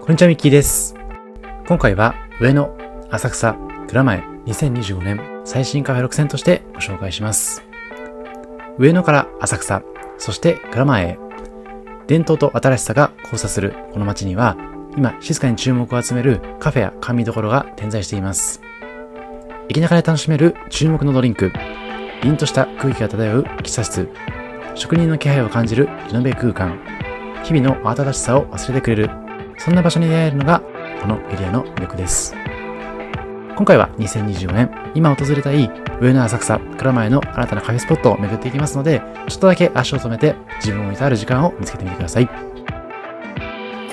こんにちは、ミッキーです。今回は上野、浅草、蔵前2025年最新カフェ6選としてご紹介します。上野から浅草、そして蔵前へ、伝統と新しさが交差するこの街には、今静かに注目を集めるカフェや甘味どころが点在しています。駅中で楽しめる注目のドリンク、凛とした空気が漂う喫茶室、職人の気配を感じるリノベ空間、日々の慌ただしさを忘れてくれる、そんな場所に出会えるのがこのエリアの魅力です。今回は2024年、今訪れたい上野浅草、蔵前の新たなカフェスポットを巡っていきますので、ちょっとだけ足を止めて自分を至る時間を見つけてみてください。こ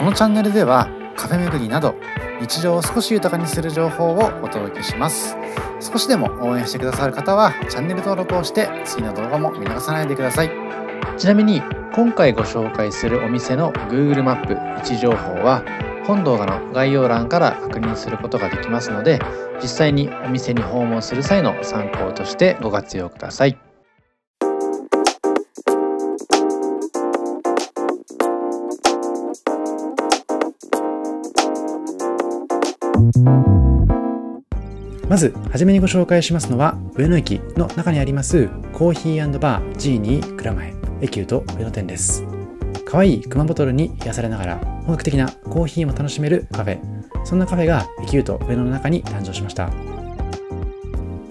のチャンネルではカフェ巡りなど日常を少し豊かにする情報をお届けします。少しでも応援してくださる方はチャンネル登録をして次の動画も見逃さないでください。ちなみに今回ご紹介するお店の Google マップ位置情報は本動画の概要欄から確認することができますので、実際にお店に訪問する際の参考としてご活用ください。まずはじめにご紹介しますのは上野駅の中にありますコーヒー&バー G2 蔵前エキュート上野店です。可愛い熊ボトルに癒されながら本格的なコーヒーも楽しめるカフェ、そんなカフェがエキュート上野の中に誕生しました。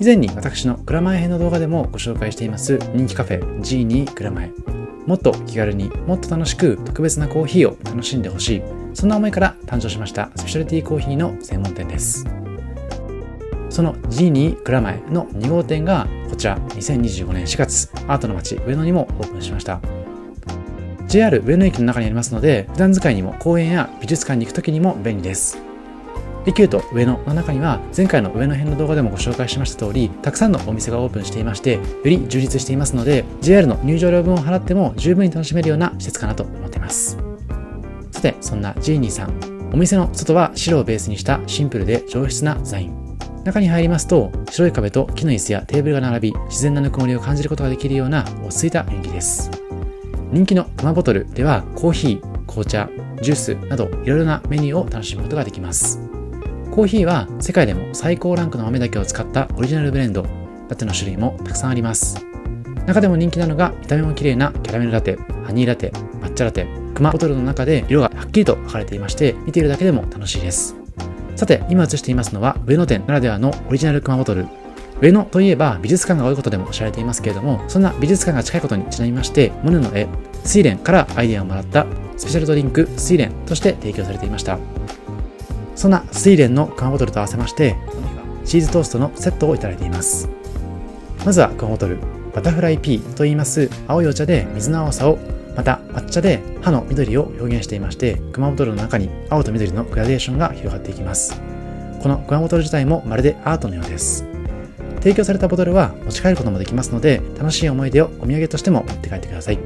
以前に私の蔵前編の動画でもご紹介しています人気カフェ G2 蔵前、もっと気軽にもっと楽しく特別なコーヒーを楽しんでほしい、そんな思いから誕生しましたスペシャリティコーヒーの専門店です。その G2 蔵前の2号店がこちら2025年4月アートの街上野にもオープンしました。 JR 上野駅の中にありますので、普段使いにも公園や美術館に行く時にも便利です。エキュート上野の中には前回の上野編の動画でもご紹介しました通り、たくさんのお店がオープンしていまして、より充実していますので JR の入場料分を払っても十分に楽しめるような施設かなと思っています。さて、そんな G2 さん、お店の外は白をベースにしたシンプルで上質なデザイン、中に入りますと白い壁と木の椅子やテーブルが並び、自然なぬくもりを感じることができるような落ち着いた雰囲気です。人気の熊ボトルではコーヒー、紅茶、ジュースなどいろいろなメニューを楽しむことができます。コーヒーは世界でも最高ランクの豆だけを使ったオリジナルブレンド、ラテの種類もたくさんあります。中でも人気なのが見た目も綺麗なキャラメルラテ、ハニーラテ、抹茶ラテ、熊ボトルの中で色がはっきりと分かれていまして、見ているだけでも楽しいです。さて、今映していますのは上野店ならではのオリジナル熊ボトル。上野といえば美術館が多いことでも知られていますけれども、そんな美術館が近いことにちなみまして、モネの絵睡蓮からアイデアをもらったスペシャルドリンク睡蓮として提供されていました。そんな睡蓮の熊ボトルと合わせまして、チーズトーストのセットをいただいています。まずは熊ボトル、バタフライピーと言います青いお茶で水の青さを、また抹茶で葉の緑を表現していまして、熊ボトルの中に青と緑のグラデーションが広がっていきます。この熊ボトル自体もまるでアートのようです。提供されたボトルは持ち帰ることもできますので、楽しい思い出をお土産としても持って帰ってください。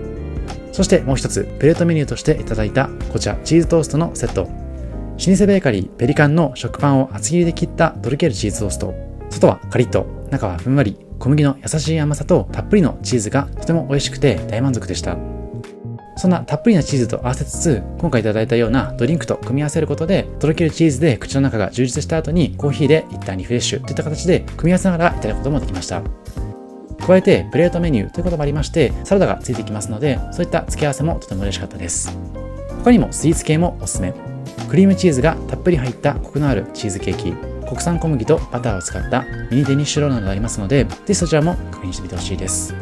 そしてもう一つ、プレートメニューとしていただいたこちらチーズトーストのセット。老舗ベーカリーペリカンの食パンを厚切りで切ったとろけるチーズトースト。外はカリッと、中はふんわり、小麦の優しい甘さとたっぷりのチーズがとても美味しくて大満足でした。そんなたっぷりなチーズと合わせつつ、今回いただいたようなドリンクと組み合わせることで、とろけるチーズで口の中が充実した後にコーヒーで一旦リフレッシュといった形で組み合わせながらいただくこともできました。加えてプレートメニューということもありまして、サラダがついてきますので、そういった付け合わせもとても嬉しかったです。他にもスイーツ系もおすすめ。クリームチーズがたっぷり入ったコクのあるチーズケーキ、国産小麦とバターを使ったミニデニッシュロールなどありますので、ぜひそちらも確認してみてほしいです。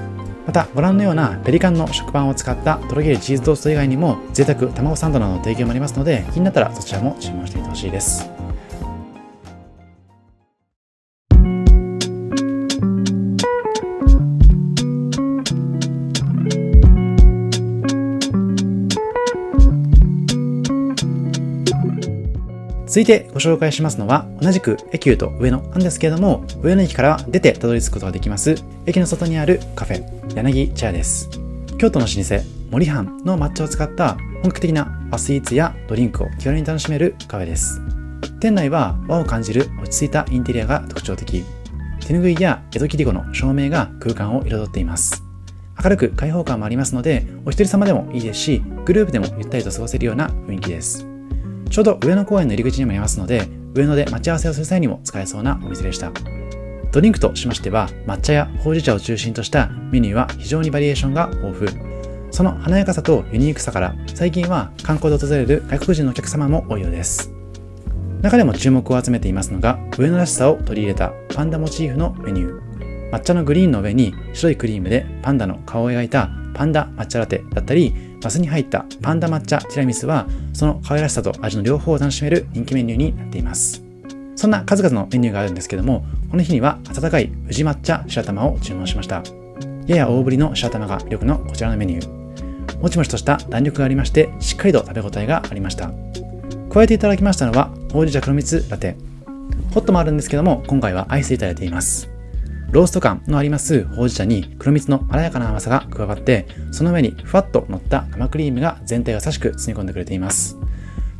またご覧のようなペリカンの食パンを使ったとろけるチーズトースト以外にも贅沢卵サンドなどの提供もありますので、気になったらそちらも注文してみてほしいです。続いてご紹介しますのは同じくエキュート上野なんですけれども、上野駅から出てたどり着くことができます駅の外にあるカフェ柳茶屋です。京都の老舗森半の抹茶を使った本格的なスイーツやドリンクを気軽に楽しめるカフェです。店内は和を感じる落ち着いたインテリアが特徴的。手ぬぐいや江戸切子の照明が空間を彩っています。明るく開放感もありますので、お一人様でもいいですし、グループでもゆったりと過ごせるような雰囲気です。ちょうど上野公園の入り口にもありますので、上野で待ち合わせをする際にも使えそうなお店でした。ドリンクとしましては、抹茶やほうじ茶を中心としたメニューは非常にバリエーションが豊富。その華やかさとユニークさから、最近は観光で訪れる外国人のお客様も多いようです。中でも注目を集めていますのが、上野らしさを取り入れたパンダモチーフのメニュー。抹茶のグリーンの上に白いクリームでパンダの顔を描いたパンダ抹茶ラテだったり、マスに入ったパンダ抹茶ティラミスは、その可愛らしさと味の両方を楽しめる人気メニューになっています。そんな数々のメニューがあるんですけども、この日には温かい宇治抹茶白玉を注文しました。やや大ぶりの白玉が魅力のこちらのメニュー。もちもちとした弾力がありまして、しっかりと食べ応えがありました。加えていただきましたのは、ほうじ茶黒蜜ラテ。ホットもあるんですけども、今回はアイスでいただいています。ロースト感のありますほうじ茶に黒蜜のまろやかな甘さが加わって、その上にふわっと乗った生クリームが全体を優しく包み込んでくれています。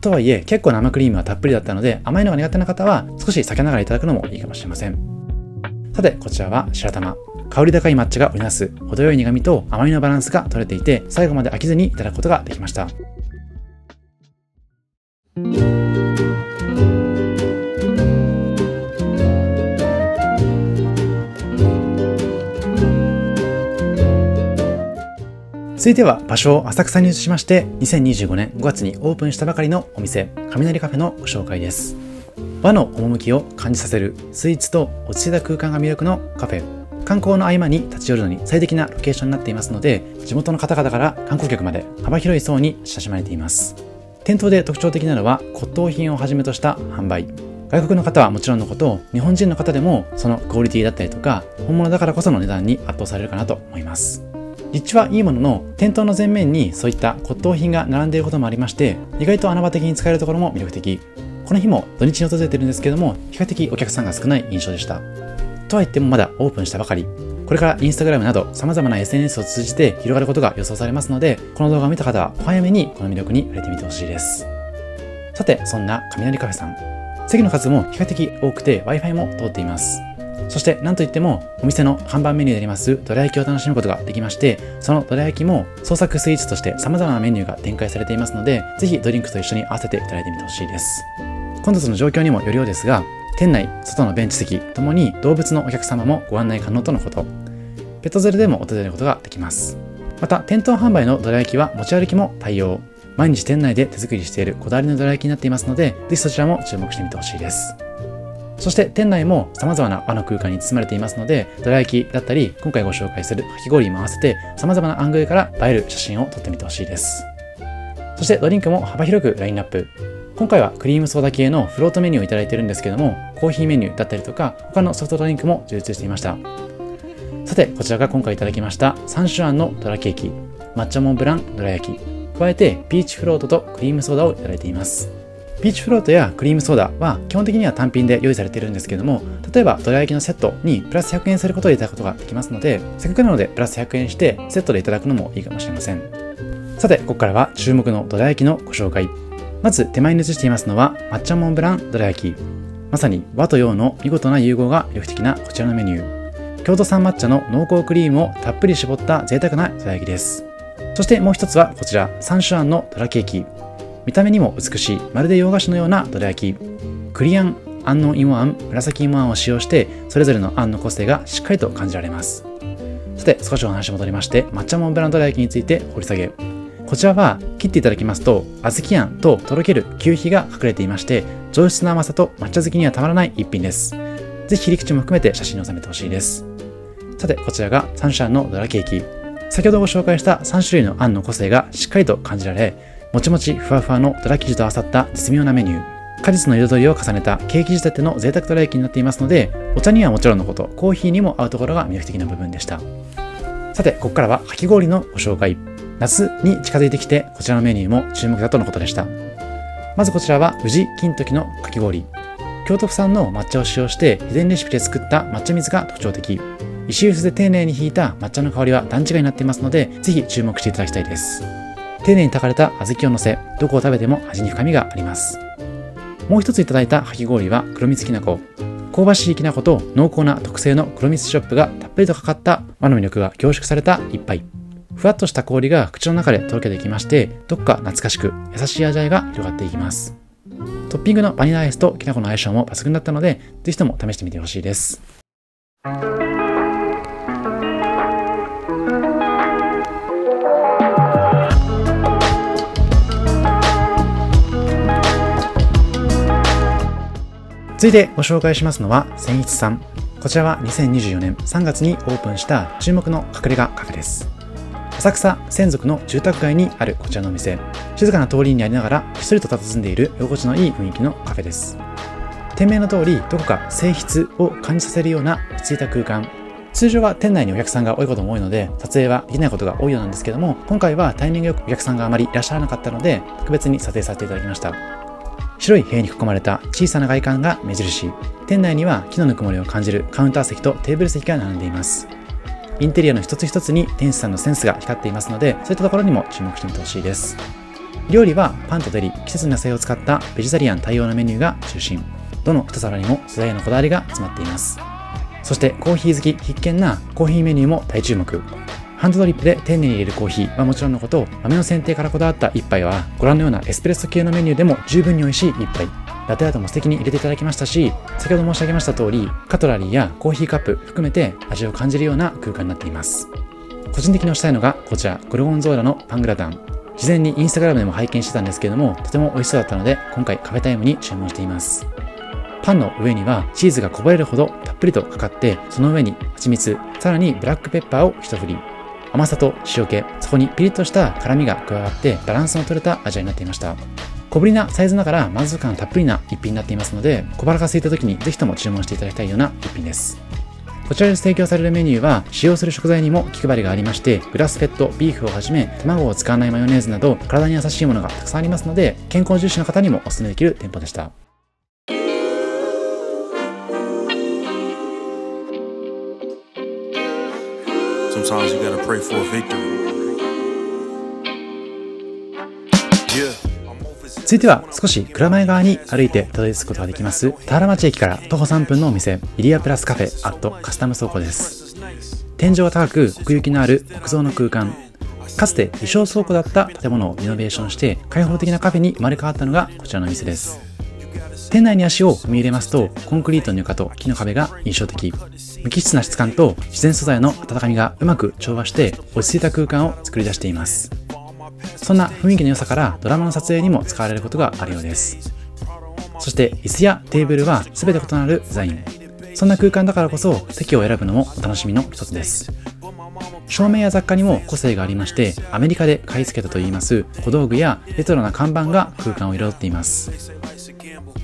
とはいえ、結構生クリームはたっぷりだったので、甘いのが苦手な方は少し避けながらいただくのもいいかもしれません。さて、こちらは白玉。香り高い抹茶が織りなす程よい苦味と甘みのバランスが取れていて、最後まで飽きずにいただくことができました。続いては場所を浅草に移しまして、2025年5月にオープンしたばかりのお店、雷カフェのご紹介です。和の趣を感じさせるスイーツと落ち着いた空間が魅力のカフェ。観光の合間に立ち寄るのに最適なロケーションになっていますので、地元の方々から観光客まで幅広い層に親しまれています。店頭で特徴的なのは骨董品をはじめとした販売。外国の方はもちろんのこと、日本人の方でもそのクオリティだったりとか、本物だからこその値段に圧倒されるかなと思います。立地はいいものの、店頭の前面にそういった骨董品が並んでいることもありまして、意外と穴場的に使えるところも魅力的。この日も土日に訪れているんですけども、比較的お客さんが少ない印象でした。とはいってもまだオープンしたばかり。これからインスタグラムなど様々な SNS を通じて広がることが予想されますので、この動画を見た方はお早めにこの魅力に触れてみてほしいです。さて、そんな雷カフェさん。席の数も比較的多くて Wi-Fi も通っています。そして何といってもお店の看板メニューでありますどら焼きを楽しむことができまして、そのどら焼きも創作スイーツとして様々なメニューが展開されていますので、ぜひドリンクと一緒に合わせていただいてみてほしいです。混雑の状況にもよるようですが、店内、外のベンチ席ともに動物のお客様もご案内可能とのこと。ペット連れでも訪れることができます。また店頭販売のどら焼きは持ち歩きも対応。毎日店内で手作りしているこだわりのどら焼きになっていますので、ぜひそちらも注目してみてほしいです。そして店内も様々な和の空間に包まれていますので、どら焼きだったり、今回ご紹介するかき氷も合わせて様々なアングルから映える写真を撮ってみてほしいです。そしてドリンクも幅広くラインナップ。今回はクリームソーダ系のフロートメニューをいただいているんですけども、コーヒーメニューだったりとか、他のソフトドリンクも充実していました。さて、こちらが今回いただきました3種あんのどらケーキ、抹茶モンブランどら焼き、加えてピーチフロートとクリームソーダをいただいています。ピーチフロートやクリームソーダは基本的には単品で用意されているんですけども、例えばどら焼きのセットにプラス100円することでいただくことができますので、せっかくなのでプラス100円してセットでいただくのもいいかもしれません。さて、ここからは注目のどら焼きのご紹介。まず手前に映していますのは抹茶モンブランどら焼き。まさに和と洋の見事な融合が魅力的なこちらのメニュー。京都産抹茶の濃厚クリームをたっぷり絞った贅沢などら焼きです。そしてもう一つはこちら3種あんのどらケーキ。見た目にも美しいまるで洋菓子のようなどら焼き。栗あん、安納芋あん、紫芋あんを使用してそれぞれのあんの個性がしっかりと感じられます。さて少しお話戻りまして、抹茶モンブランどら焼きについて掘り下げ。こちらは切っていただきますと小豆あんととろける求肥が隠れていまして、上質な甘さと抹茶好きにはたまらない一品です。ぜひ切り口も含めて写真に収めてほしいです。さてこちらが3種あんのどらケーキ。先ほどご紹介した3種類のあんの個性がしっかりと感じられ、もちもちふわふわのどら生地と合わさった絶妙なメニュー。果実の彩りを重ねたケーキ仕立ての贅沢どら焼きになっていますので、お茶にはもちろんのこと、コーヒーにも合うところが魅力的な部分でした。さてここからはかき氷のご紹介。夏に近づいてきてこちらのメニューも注目だとのことでした。まずこちらは宇治金時のかき氷。京都府産の抹茶を使用して秘伝レシピで作った抹茶水が特徴的。石臼で丁寧にひいた抹茶の香りは段違いになっていますので、ぜひ注目していただきたいです。丁寧に炊かれた小豆を乗せ、どこを食べても味に深みがあります。もう一ついただいたかき氷は黒蜜きな粉。香ばしいきな粉と濃厚な特製の黒蜜シロップがたっぷりとかかった和の魅力が凝縮された一杯。ふわっとした氷が口の中でとろけてきまして、どこか懐かしく優しい味わいが広がっていきます。トッピングのバニラアイスときな粉の相性も抜群だったので、ぜひとも試してみてほしいです。続いてご紹介しますのは千一さん。こちらは2024年3月にオープンした注目の隠れ家カフェです。浅草千族の住宅街にあるこちらのお店、静かな通りにありながらひっそりと佇んでいる居心地のいい雰囲気のカフェです。店名の通り、どこか静謐を感じさせるような落ち着いた空間。通常は店内にお客さんが多いことも多いので撮影はできないことが多いようなんですけども、今回はタイミングよくお客さんがあまりいらっしゃらなかったので特別に撮影させていただきました。白い部屋に囲まれた小さな外観が目印。店内には木のぬくもりを感じるカウンター席とテーブル席が並んでいます。インテリアの一つ一つに店主さんのセンスが光っていますので、そういったところにも注目してみてほしいです。料理はパンとデリ、季節の野菜を使ったベジタリアン対応のメニューが中心。どの一皿にも素材へのこだわりが詰まっています。そしてコーヒー好き必見なコーヒーメニューも大注目。ハンドドリップで丁寧に入れるコーヒーはもちろんのこと、豆の選定からこだわった一杯はご覧のようなエスプレッソ系のメニューでも十分に美味しい一杯。ラテアートも素敵に入れていただきましたし、先ほど申し上げました通り、カトラリーやコーヒーカップ含めて味を感じるような空間になっています。個人的に推したいのがこちら、ゴルゴンゾーラのパングラタン。事前にインスタグラムでも拝見してたんですけれども、とても美味しそうだったので今回カフェタイムに注文しています。パンの上にはチーズがこぼれるほどたっぷりとかかって、その上に蜂蜜、さらにブラックペッパーを一振り。甘さと塩気、そこにピリッとした辛みが加わってバランスの取れた味わいになっていました。小ぶりなサイズながら満足感たっぷりな一品になっていますので、小腹が空いた時にぜひとも注文していただきたいような一品です。こちらで提供されるメニューは使用する食材にも気配りがありまして、グラスフェッドビーフをはじめ卵を使わないマヨネーズなど体に優しいものがたくさんありますので、健康重視の方にもお勧めできる店舗でした。Sometimes you gotta pray for a victory. Yeah. 続いては少し蔵前側に歩いてたどり着くことができます田原町駅から徒歩3分のお店、イリアプラスカフェアットカスタム倉庫です。天井が高く奥行きのある木造の空間。かつて衣装倉庫だった建物をリノベーションして開放的なカフェに生まれ変わったのがこちらの店です。店内に足を踏み入れますと、コンクリートの床と木の壁が印象的。無機質な質感と自然素材の温かみがうまく調和して落ち着いた空間を作り出しています。そんな雰囲気の良さからドラマの撮影にも使われることがあるようです。そして椅子やテーブルは全て異なるデザイン。そんな空間だからこそ席を選ぶのもお楽しみの一つです。照明や雑貨にも個性がありまして、アメリカで買い付けたといいます小道具やレトロな看板が空間を彩っています。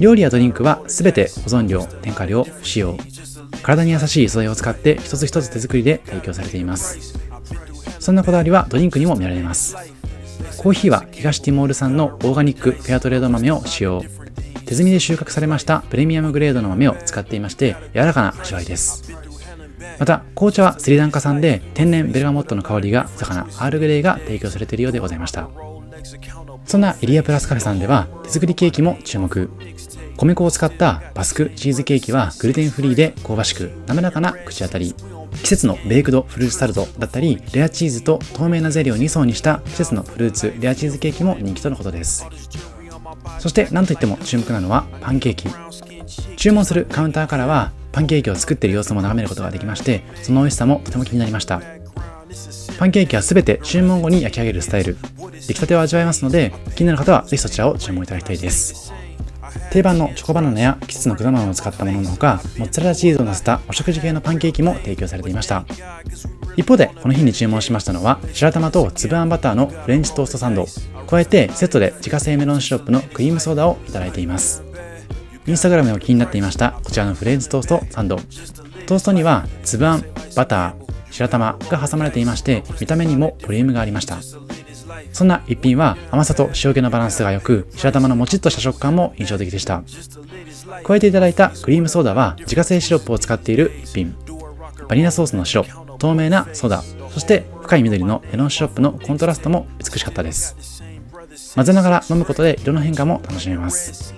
料理やドリンクは全て保存料、添加料不使用。体に優しい素材を使って一つ一つ手作りで提供されています。そんなこだわりはドリンクにも見られます。コーヒーは東ティモール産のオーガニックフェアトレード豆を使用。手摘みで収穫されましたプレミアムグレードの豆を使っていまして、柔らかな味わいです。また紅茶はスリランカ産で天然ベルガモットの香りが豊かなアールグレイが提供されているようでございました。そんなイリアプラスカフェさんでは手作りケーキも注目。米粉を使ったバスクチーズケーキはグルテンフリーで香ばしく滑らかな口当たり。季節のベイクドフルーツタルトだったり、レアチーズと透明なゼリーを2層にした季節のフルーツレアチーズケーキも人気とのことです。そして何といっても注目なのはパンケーキ。注文するカウンターからはパンケーキを作っている様子も眺めることができまして、その美味しさもとても気になりました。パンケーキは全て注文後に焼き上げるスタイル。出来たてを味わえますので、気になる方はぜひそちらを注文いただきたいです。定番のチョコバナナや季節の果物を使ったもののほか、モッツァレラチーズを乗せたお食事系のパンケーキも提供されていました。一方でこの日に注文しましたのは白玉と粒あんバターのフレンチトーストサンド。加えてセットで自家製メロンシロップのクリームソーダをいただいています。インスタグラムでも気になっていましたこちらのフレンチトーストサンド。トーストには粒あん、バター、白玉が挟まれていまして、見た目にもボリュームがありました。そんな一品は甘さと塩気のバランスが良く、白玉のもちっとした食感も印象的でした。加えていただいたクリームソーダは自家製シロップを使っている一品。バニラソースの白、透明なソーダ、そして深い緑のメロンシロップのコントラストも美しかったです。混ぜながら飲むことで色の変化も楽しめます。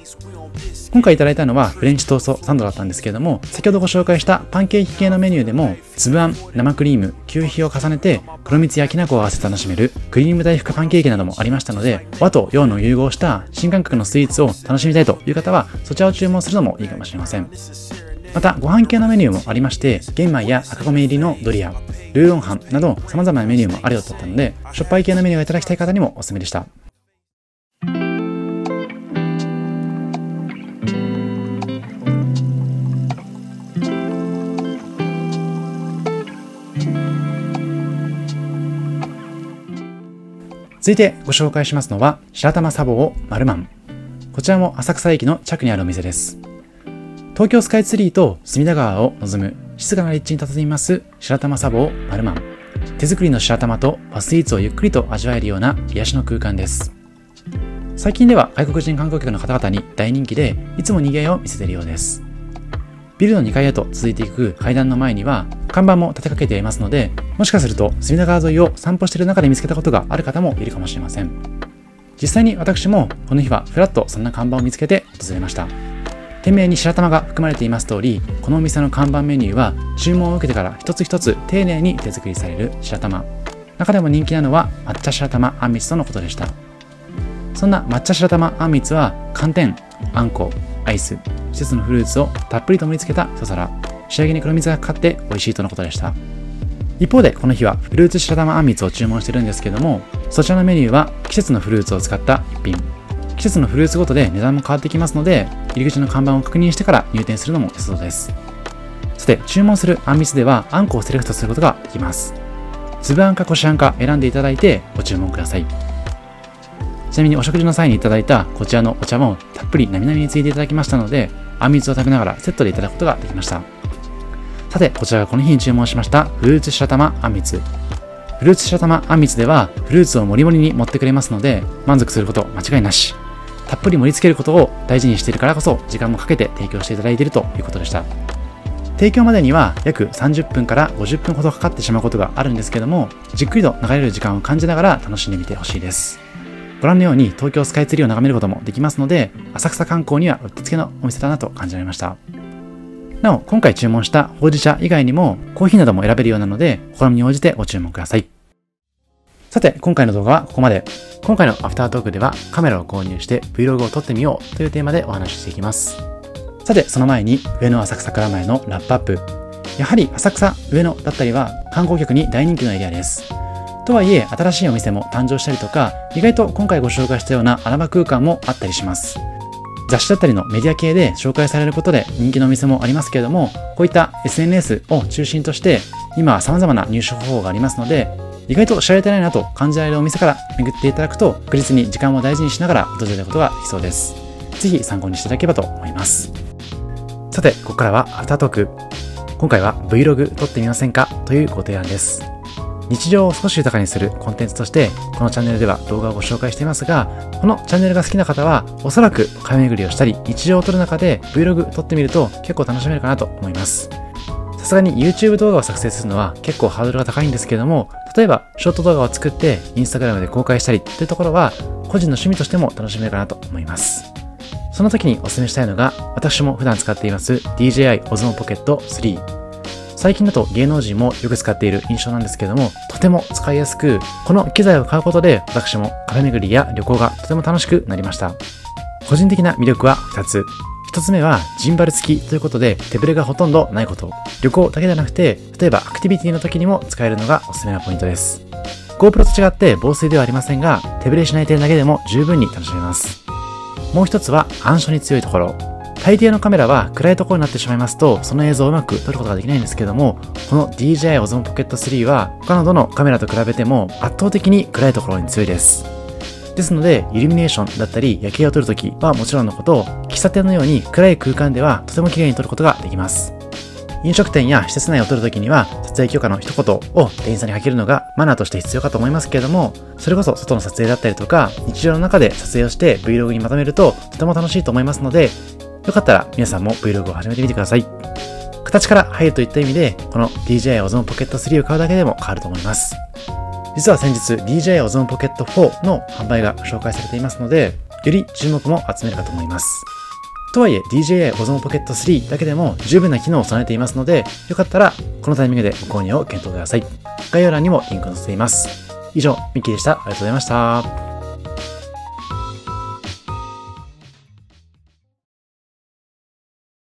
今回いただいたのはフレンチトーストサンドだったんですけれども、先ほどご紹介したパンケーキ系のメニューでも粒あん、生クリーム、求肥を重ねて黒蜜やきな粉を合わせて楽しめるクリーム大福パンケーキなどもありましたので、和と洋の融合した新感覚のスイーツを楽しみたいという方はそちらを注文するのもいいかもしれません。またご飯系のメニューもありまして、玄米や赤米入りのドリア、ルーロンハンなど様々なメニューもあるようだったので、しょっぱい系のメニューをいただきたい方にもおすすめでした。続いてご紹介しますのは白玉茶房マルマン。こちらも浅草駅の近くにあるお店です。東京スカイツリーと隅田川を望む静かな立地に佇みます白玉茶房マルマン。手作りの白玉と和スイーツをゆっくりと味わえるような癒しの空間です。最近では外国人観光客の方々に大人気で、いつも賑わいを見せているようです。ビルの2階へと続いていく階段の前には看板も立てかけていますので、もしかすると隅田川沿いを散歩している中で見つけたことがある方もいるかもしれません。実際に私もこの日はふらっとそんな看板を見つけて訪れました。店名に白玉が含まれています通り、このお店の看板メニューは注文を受けてから一つ一つ丁寧に手作りされる白玉。中でも人気なのは抹茶白玉あんみつとのことでした。そんな抹茶白玉あんみつは寒天、あんこ、アイス、季節のフルーツをたっぷりと盛り付けた一皿、仕上げに黒蜜がかかって美味しいとのことでした。一方でこの日はフルーツ白玉あんみつを注文してるんですけども、そちらのメニューは季節のフルーツを使った一品。季節のフルーツごとで値段も変わってきますので、入り口の看板を確認してから入店するのも良さそうです。さて、注文するあんみつではあんこをセレクトすることができます。粒あんかこしあんか選んでいただいてご注文ください。ちなみにお食事の際にいただいたこちらのお茶もたっぷりなみなみについていただきましたので、あんみつを食べながらセットでいただくことができました。さて、こちらがこの日に注文しましたフルーツ白玉あんみつ。フルーツ白玉あんみつではフルーツをもりもりに盛ってくれますので、満足すること間違いなし。たっぷり盛り付けることを大事にしているからこそ時間もかけて提供していただいているということでした。提供までには約30分から50分ほどかかってしまうことがあるんですけども、じっくりと流れる時間を感じながら楽しんでみてほしいです。ご覧のように東京スカイツリーを眺めることもできますので、浅草観光にはうってつけのお店だなと感じられました。なお、今回注文したほうじ茶以外にもコーヒーなども選べるようなので、お好みに応じてご注文ください。さて、今回の動画はここまで。今回のアフタートークではカメラを購入して Vlog を撮ってみようというテーマでお話ししていきます。さて、その前に上野浅草蔵前のラップアップ。やはり浅草、上野だったりは観光客に大人気のエリアです。とはいえ、新しいお店も誕生したりとか、意外と今回ご紹介したような穴場空間もあったりします。雑誌だったりのメディア系で紹介されることで人気のお店もありますけれども、こういった SNS を中心として今は様々な入手方法がありますので、意外と知られてないなと感じられるお店から巡っていただくと、確実に時間を大事にしながら訪れることができそうです。ぜひ参考にしていただければと思います。さて、ここからはアフタートーク。今回は Vlog 撮ってみませんかというご提案です。日常を少し豊かにするコンテンツとしてこのチャンネルでは動画をご紹介していますが、このチャンネルが好きな方はおそらく買い巡りをしたり日常を撮る中で Vlog 撮ってみると結構楽しめるかなと思います。さすがに YouTube 動画を作成するのは結構ハードルが高いんですけれども、例えばショート動画を作って Instagram で公開したりというところは個人の趣味としても楽しめるかなと思います。その時にお勧めしたいのが、私も普段使っています DJI Osmo Pocket 3。最近だと芸能人もよく使っている印象なんですけれども、とても使いやすく、この機材を買うことで私もカフェ巡りや旅行がとても楽しくなりました。個人的な魅力は2つ。1つ目はジンバル付きということで手ぶれがほとんどないこと。旅行だけではなくて、例えばアクティビティの時にも使えるのがおすすめなポイントです。GoPro と違って防水ではありませんが、手ぶれしない点だけでも十分に楽しめます。もう一つは暗所に強いところ。大抵のカメラは暗いところになってしまいますと、その映像をうまく撮ることができないんですけども、この DJI Osmo Pocket 3は他のどのカメラと比べても圧倒的に暗いところに強いです。ですので、イルミネーションだったり夜景を撮るときはもちろんのこと、喫茶店のように暗い空間ではとても綺麗に撮ることができます。飲食店や施設内を撮るときには撮影許可の一言を店員さんにかけるのがマナーとして必要かと思いますけれども、それこそ外の撮影だったりとか日常の中で撮影をして Vlog にまとめるととても楽しいと思いますので、よかったら皆さんも Vlog を始めてみてください。形から入るといった意味で、この DJI Osmo Pocket 3を買うだけでも変わると思います。実は先日 DJI Osmo Pocket 4の販売が紹介されていますので、より注目も集めるかと思います。とはいえ DJI Osmo Pocket 3だけでも十分な機能を備えていますので、よかったらこのタイミングでご購入を検討ください。概要欄にもリンクを載せています。以上、ミッキーでした。ありがとうございました。